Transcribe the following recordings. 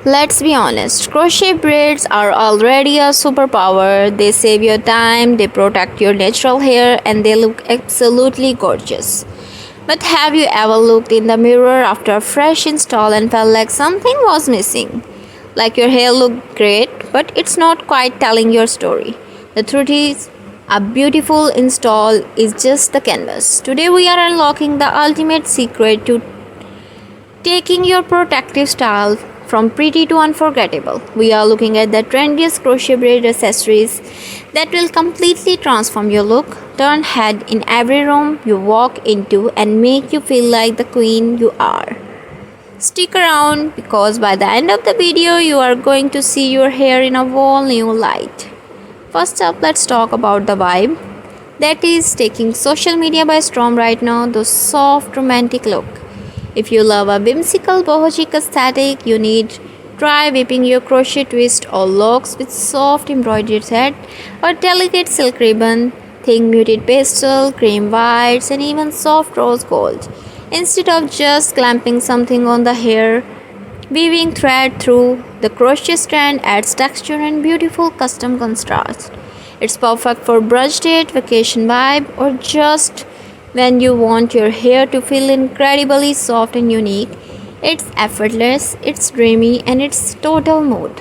Let's be honest, crochet braids are already a superpower. They save your time, they protect your natural hair, and they look absolutely gorgeous. But have you ever looked in the mirror after a fresh install and felt like something was missing? Like your hair looked great, but it's not quite telling your story. The truth is, a beautiful install is just the canvas. Today we are unlocking the ultimate secret to taking your protective style from pretty to unforgettable. We are looking at the trendiest crochet braid accessories that will completely transform your look, turn head in every room you walk into, and make you feel like the queen you are. Stick around because by the end of the video, you are going to see your hair in a whole new light. First up, let's talk about the vibe that is taking social media by storm right now, the soft romantic look. If you love a whimsical boho chic aesthetic, you need try whipping your crochet twist or locks with soft embroidery thread or delicate silk ribbon. Think muted pastel, cream whites, and even soft rose gold. Instead of just clamping something on the hair, weaving thread through the crochet strand adds texture and beautiful custom contrast. It's perfect for brunch date, vacation vibe, or just when you want your hair to feel incredibly soft and unique. It's effortless, it's dreamy, and it's total mood.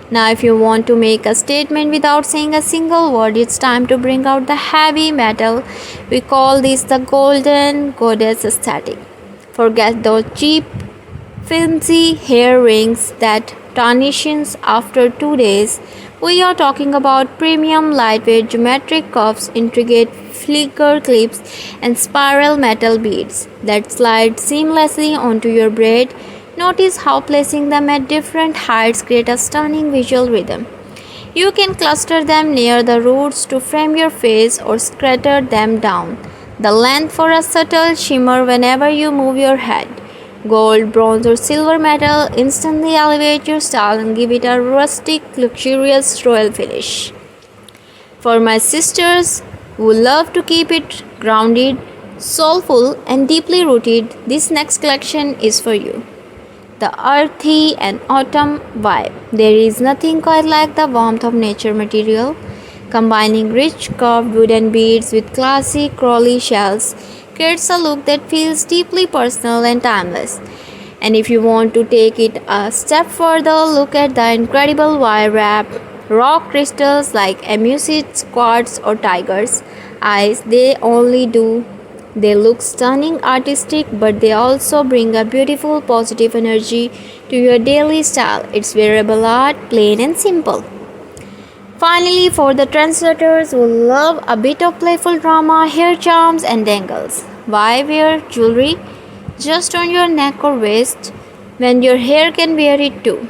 Now, if you want to make a statement without saying a single word, it's time to bring out the heavy metal. We call this the golden goddess aesthetic. Forget those cheap, flimsy hair rings that tarnishes after 2 days. We are talking about premium, lightweight geometric curves, intricate flicker clips, and spiral metal beads that slide seamlessly onto your braid. Notice how placing them at different heights create a stunning visual rhythm. You can cluster them near the roots to frame your face or scatter them down the length for a subtle shimmer whenever you move your head. Gold, bronze, or silver metal instantly elevate your style and give it a rustic, luxurious royal finish. For my sisters who love to keep it grounded, soulful, and deeply rooted, this next collection is for you. The earthy and autumn vibe. There is nothing quite like the warmth of nature material. Combining rich carved wooden beads with classy crawly shells creates a look that feels deeply personal and timeless. And if you want to take it a step further, look at the incredible wire wrap rock crystals like amethyst, quartz, or tiger's eyes. They look stunning, artistic, but they also bring a beautiful, positive energy to your daily style. It's wearable art, plain and simple. Finally, for the trendsetters who love a bit of playful drama, hair charms, and dangles, why wear jewelry just on your neck or waist when your hair can wear it too?